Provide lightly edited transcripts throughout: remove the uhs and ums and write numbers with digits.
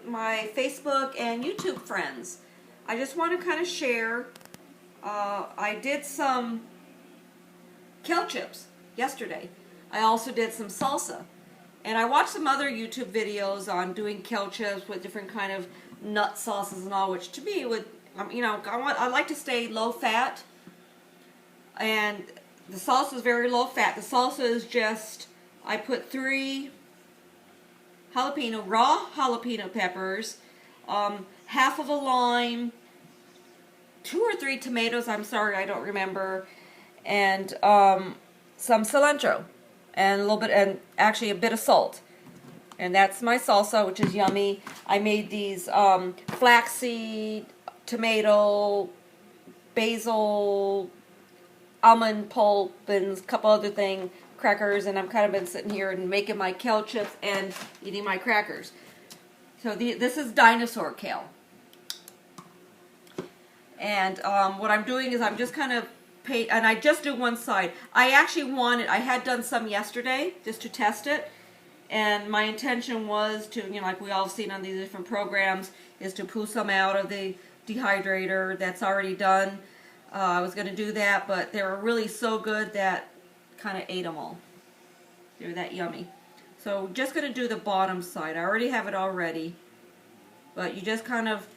my Facebook and YouTube friends. I just want to kind of share. I did some kale chips yesterday. I also did some salsa. And I watched some other YouTube videos on doing kale chips with different kind of nut sauces and all, which to me would, I like to stay low fat. And the salsa is very low fat. The salsa is just, I put 3 raw jalapeno peppers, half of a lime, 2 or 3 tomatoes, I'm sorry, I don't remember, and some cilantro, and a little bit, and actually a bit of salt. And that's my salsa, which is yummy. I made these flaxseed, tomato, basil, almond pulp, and a couple other things, crackers, and I've kind of been sitting here and making my kale chips and eating my crackers. So this is dinosaur kale. And what I'm doing is I'm just kind of and I just do one side. I had done some yesterday just to test it, and my intention was to, like we all have seen on these different programs, is to pull some out of the dehydrator that's already done. I was going to do that, but they were really so good that kind of ate them all. They were that yummy. So just going to do the bottom side. I already have it all ready, but you just kind of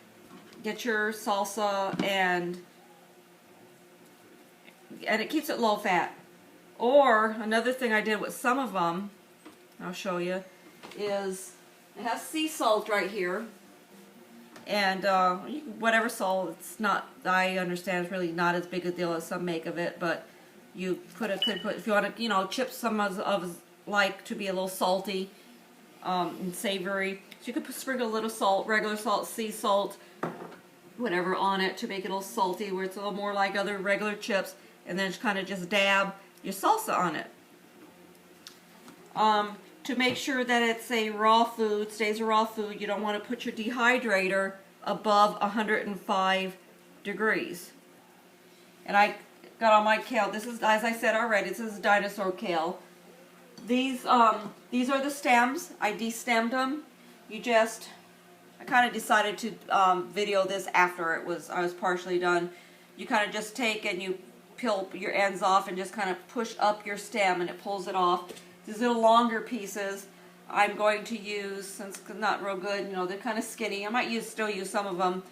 get your salsa and it keeps it low fat. Or another thing I did with some of them, I'll show you, is it has sea salt right here. And whatever salt, it's not, I understand it's really not as big a deal as some make of it, but you could put, if you want to, chip some of like to be a little salty and savory. So you could sprinkle a little salt, regular salt, sea salt, whatever on it to make it a little salty, where it's a little more like other regular chips, and then just kind of just dab your salsa on it. To make sure that it's a raw food, stays a raw food, you don't want to put your dehydrator above 105 degrees. And I got on my kale. This is, as I said already, this is dinosaur kale. These are the stems. I destemmed them. I kind of decided to video this after I was partially done. You kind of just take and you peel your ends off and just kind of push up your stem and it pulls it off. These little longer pieces I'm going to use, since it's not real good, they're kind of skinny. I might still use some of them,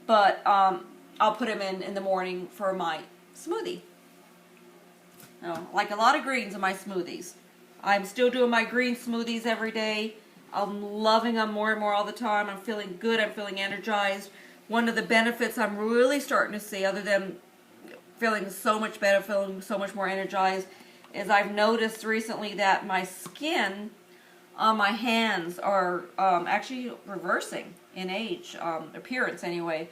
but I'll put them in the morning for my smoothie. Like a lot of greens in my smoothies. I'm still doing my green smoothies every day. I'm loving them more and more all the time. I'm feeling good. I'm feeling energized. One of the benefits I'm really starting to see, other than feeling so much better, feeling so much more energized, is I've noticed recently that my skin on my hands are actually reversing in age, appearance anyway.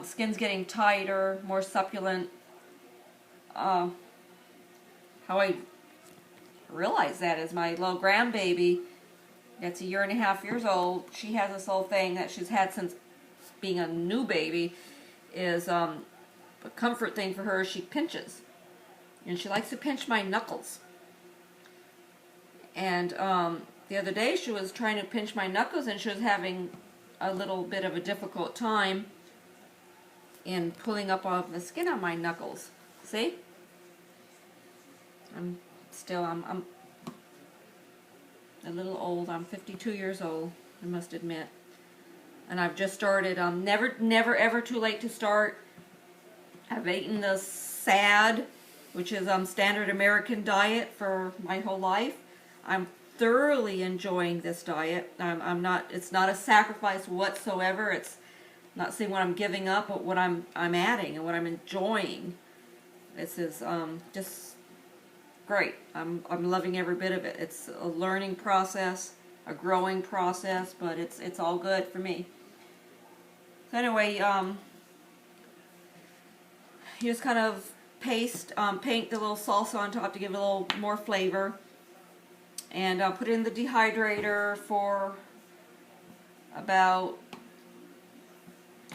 Skin's getting tighter, more succulent. How I realize that is my little grandbaby, that's 1.5 years old. She has this whole thing that she's had since being a new baby, is a comfort thing for her. She pinches. And she likes to pinch my knuckles. And the other day she was trying to pinch my knuckles and she was having a little bit of a difficult time in pulling up all of the skin on my knuckles. See? I'm a little old. I'm 52 years old, I must admit. And I've just started. Never ever too late to start. I've eaten the SAD, which is standard American diet, for my whole life. I'm thoroughly enjoying this diet. It's not a sacrifice whatsoever. It's not saying what I'm giving up, but what I'm adding and what I'm enjoying. This is just great. I'm loving every bit of it. It's a learning process, a growing process, but it's all good for me. So anyway, you just kind of paint the little salsa on top to give it a little more flavor, and I'll put it in the dehydrator for about,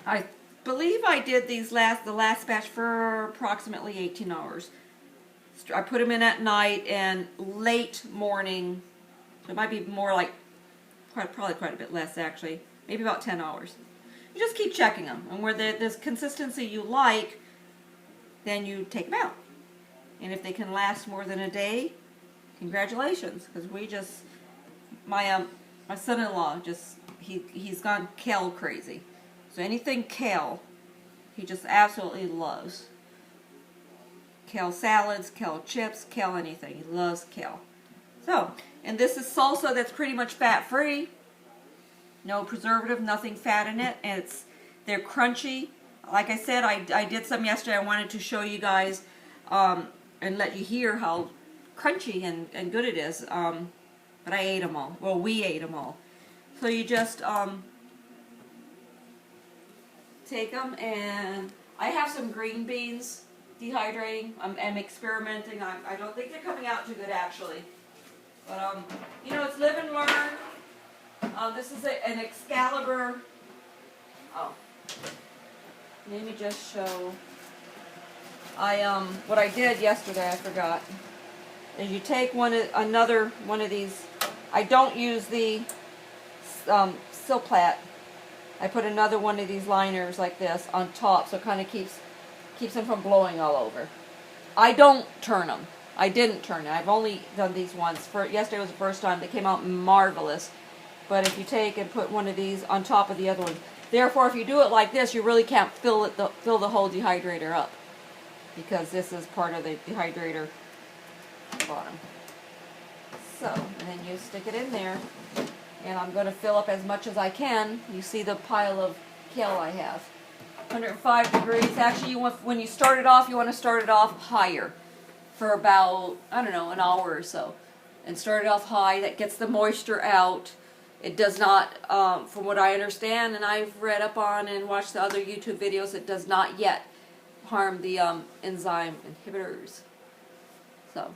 I believe I did the last batch for approximately 18 hours. I put them in at night and late morning, so it might be more like probably quite a bit less actually, maybe about 10 hours. You just keep checking them, and where there's consistency you like, then you take them out. And if they can last more than a day, congratulations, because my son-in-law he's gone kale crazy. So anything kale, he just absolutely loves. Kale salads, kale chips, kale anything. He loves kale. So, and this is salsa that's pretty much fat-free. No preservative, nothing fat in it. And they're crunchy. Like I said, I did some yesterday. I wanted to show you guys and let you hear how crunchy and good it is. But I ate them all. Well, we ate them all. So you just take them, and I have some green beans dehydrating. I'm experimenting. I don't think they're coming out too good actually. But you know, it's live and learn. This is an Excalibur. Oh, let me just show. What I did yesterday, I forgot, is you take another one of these. I don't use the Silplat. I put another one of these liners like this on top, so it kind of keeps them from blowing all over. I don't turn them. I didn't turn it. I've only done these once. Yesterday was the first time. They came out marvelous. But if you take and put one of these on top of the other one, therefore, if you do it like this, you really can't fill the whole dehydrator up, because this is part of the dehydrator bottom. So, and then you stick it in there, and I'm going to fill up as much as I can. You see the pile of kale I have. 105 degrees. Actually, when you start it off, you want to start it off higher for about, I don't know, an hour or so. And start it off high. That gets the moisture out. It does not, from what I understand, and I've read up on and watched the other YouTube videos, it does not yet harm the enzyme inhibitors. So,